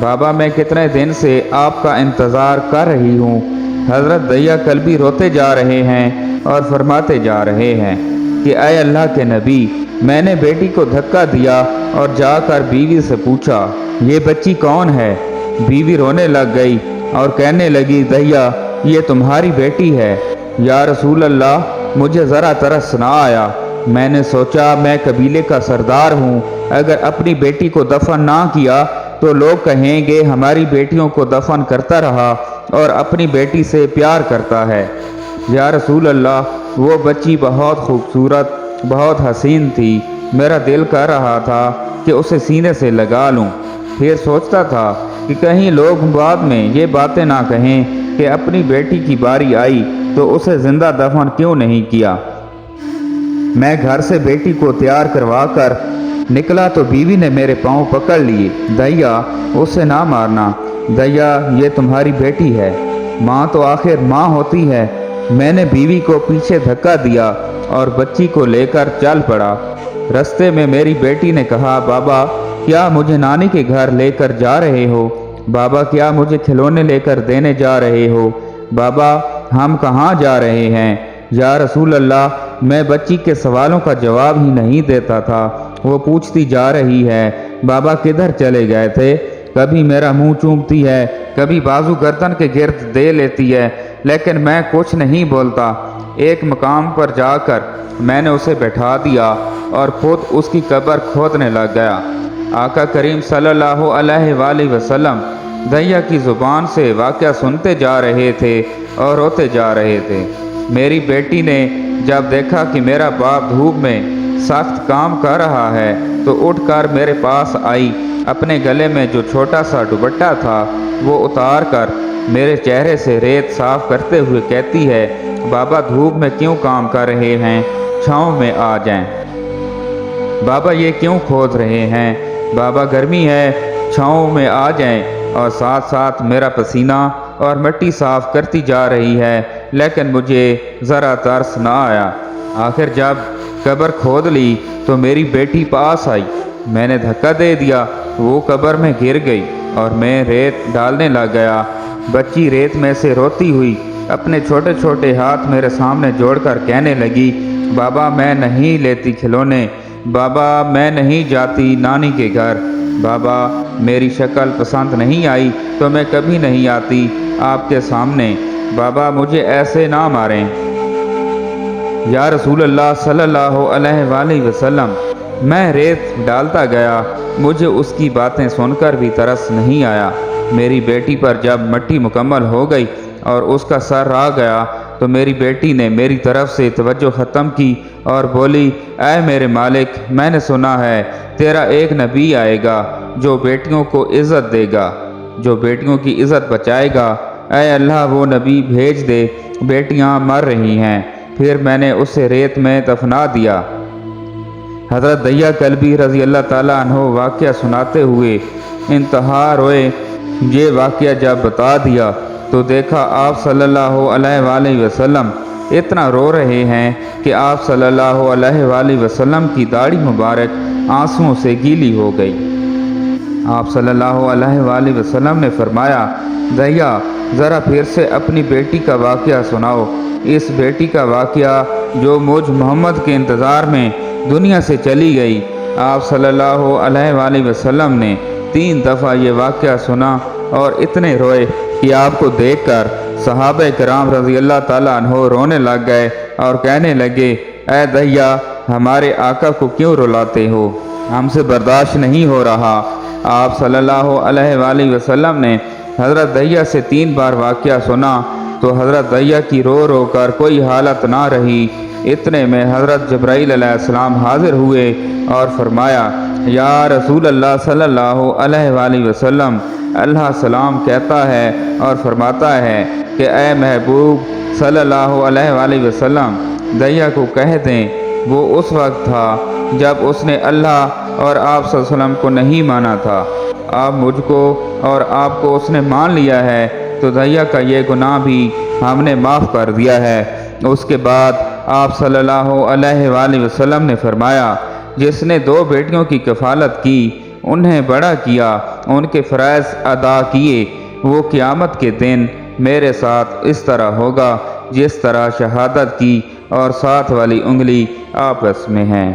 بابا میں کتنے دن سے آپ کا انتظار کر رہی ہوں۔ حضرت دیا کلبی روتے جا رہے ہیں اور فرماتے جا رہے ہیں کہ اے اللہ کے نبی، میں نے بیٹی کو دھکا دیا اور جا کر بیوی سے پوچھا یہ بچی کون ہے؟ بیوی رونے لگ گئی اور کہنے لگی دیا یہ تمہاری بیٹی ہے۔ یا رسول اللہ، مجھے ذرا ترس نہ آیا۔ میں نے سوچا میں قبیلے کا سردار ہوں، اگر اپنی بیٹی کو دفن نہ کیا تو لوگ کہیں گے ہماری بیٹیوں کو دفن کرتا رہا اور اپنی بیٹی سے پیار کرتا ہے۔ یا رسول اللہ، وہ بچی بہت خوبصورت، بہت حسین تھی، میرا دل کر رہا تھا کہ اسے سینے سے لگا لوں۔ پھر سوچتا تھا کہ کہیں لوگ بعد میں یہ باتیں نہ کہیں کہ اپنی بیٹی کی باری آئی تو اسے زندہ دفن کیوں نہیں کیا۔ میں گھر سے بیٹی کو تیار کروا کر نکلا تو بیوی نے میرے پاؤں پکڑ لیے، دیا اسے نہ مارنا، دیا یہ تمہاری بیٹی ہے، ماں تو آخر ماں ہوتی ہے۔ میں نے بیوی کو پیچھے دھکا دیا اور بچی کو لے کر چل پڑا۔ رستے میں میری بیٹی نے کہا بابا کیا مجھے نانی کے گھر لے کر جا رہے ہو؟ بابا کیا مجھے کھلونے لے کر دینے جا رہے ہو؟ بابا ہم کہاں جا رہے ہیں؟ یا رسول اللہ، میں بچی کے سوالوں کا جواب ہی نہیں دیتا تھا، وہ پوچھتی جا رہی ہے بابا کدھر چلے گئے تھے؟ کبھی میرا منہ چومتی ہے، کبھی بازو گردن کے گرد دے لیتی ہے، لیکن میں کچھ نہیں بولتا۔ ایک مقام پر جا کر میں نے اسے بٹھا دیا اور خود اس کی قبر کھودنے لگ گیا۔ آقا کریم صلی اللہ علیہ وآلہ وسلم دیا کی زبان سے واقعہ سنتے جا رہے تھے اور روتے جا رہے تھے۔ میری بیٹی نے جب دیکھا کہ میرا باپ دھوپ میں سخت کام کر رہا ہے تو اٹھ کر میرے پاس آئی، اپنے گلے میں جو چھوٹا سا دوپٹہ تھا وہ اتار کر میرے چہرے سے ریت صاف کرتے ہوئے کہتی ہے بابا دھوپ میں کیوں کام کر رہے ہیں، چھاؤں میں آ جائیں۔ بابا یہ کیوں کھود رہے ہیں؟ بابا گرمی ہے، چھاؤں میں آ جائیں۔ اور ساتھ ساتھ میرا پسینہ اور مٹی صاف کرتی جا رہی ہے، لیکن مجھے ذرا ترس نہ آیا۔ آخر جب قبر کھود لی تو میری بیٹی پاس آئی، میں نے دھکا دے دیا، وہ قبر میں گر گئی اور میں ریت ڈالنے لگ گیا۔ بچی ریت میں سے روتی ہوئی اپنے چھوٹے چھوٹے ہاتھ میرے سامنے جوڑ کر کہنے لگی بابا میں نہیں لیتی کھلونے، بابا میں نہیں جاتی نانی کے گھر، بابا میری شکل پسند نہیں آئی تو میں کبھی نہیں آتی آپ کے سامنے، بابا مجھے ایسے نہ ماریں۔ یا رسول اللہ صلی اللہ علیہ وآلہ وسلم، میں ریت ڈالتا گیا، مجھے اس کی باتیں سن کر بھی ترس نہیں آیا۔ میری بیٹی پر جب مٹی مکمل ہو گئی اور اس کا سر آ گیا تو میری بیٹی نے میری طرف سے توجہ ختم کی اور بولی اے میرے مالک، میں نے سنا ہے تیرا ایک نبی آئے گا جو بیٹیوں کو عزت دے گا، جو بیٹیوں کی عزت بچائے گا، اے اللہ وہ نبی بھیج دے، بیٹیاں مر رہی ہیں۔ پھر میں نے اسے ریت میں دفنا دیا۔ حضرت دیا کلبی رضی اللہ تعالیٰ عنہ واقعہ سناتے ہوئے انتہا روئے۔ یہ واقعہ جب بتا دیا تو دیکھا آپ صلی اللہ علیہ وآلہ وسلم اتنا رو رہے ہیں کہ آپ صلی اللہ علیہ وآلہ وسلم کی داڑھی مبارک آنسوؤں سے گیلی ہو گئی۔ آپ صلی اللہ علیہ وآلہ وسلم نے فرمایا دیا ذرا پھر سے اپنی بیٹی کا واقعہ سناؤ، اس بیٹی کا واقعہ جو مجھ محمد کے انتظار میں دنیا سے چلی گئی۔ آپ صلی اللہ علیہ وآلہ وسلم نے 3 دفعہ یہ واقعہ سنا اور اتنے روئے کہ آپ کو دیکھ کر صحابہ کرام رضی اللہ تعالیٰ عنہ رونے لگ گئے اور کہنے لگے اے دیا ہمارے آقا کو کیوں رلاتے ہو، ہم سے برداشت نہیں ہو رہا۔ آپ صلی اللہ علیہ وآلہ وسلم نے حضرت دیا سے 3 بار واقعہ سنا تو حضرت دیا کی رو رو کر کوئی حالت نہ رہی۔ اتنے میں حضرت جبرائیل علیہ السلام حاضر ہوئے اور فرمایا یا رسول اللہ صلی اللہ علیہ وآلہ وسلم، اللہ سلام کہتا ہے اور فرماتا ہے کہ اے محبوب صلی اللہ علیہ وآلہ وسلم دیا کو کہہ دیں وہ اس وقت تھا جب اس نے اللہ اور آپ صلی اللہ علیہ وسلم کو نہیں مانا تھا، اب مجھ کو اور آپ کو اس نے مان لیا ہے تو دیا کا یہ گناہ بھی ہم نے معاف کر دیا ہے۔ اس کے بعد آپ صلی اللہ علیہ وآلہ وسلم نے فرمایا جس نے 2 بیٹیوں کی کفالت کی انہیں بڑا کیا، ان کے فرائض ادا کیے، وہ قیامت کے دن میرے ساتھ اس طرح ہوگا جس طرح شہادت کی اور ساتھ والی انگلی آپس میں ہیں۔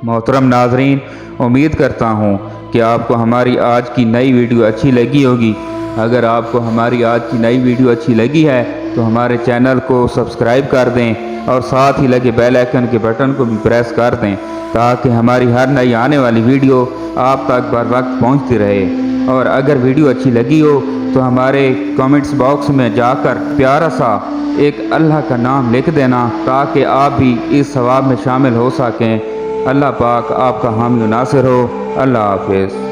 محترم ناظرین، امید کرتا ہوں کہ آپ کو ہماری آج کی نئی ویڈیو اچھی لگی ہوگی۔ اگر آپ کو ہماری آج کی نئی ویڈیو اچھی لگی ہے تو ہمارے چینل کو سبسکرائب کر دیں اور ساتھ ہی لگے بیل آئیکن کے بٹن کو بھی پریس کر دیں تاکہ ہماری ہر نئی آنے والی ویڈیو آپ تک بر وقت پہنچتی رہے۔ اور اگر ویڈیو اچھی لگی ہو تو ہمارے کامنٹس باکس میں جا کر پیارا سا ایک اللہ کا نام لکھ دینا تاکہ آپ بھی اس ثواب میں شامل ہو سکیں۔ اللہ پاک آپ کا حامی و ناصر ہو۔ اللہ حافظ۔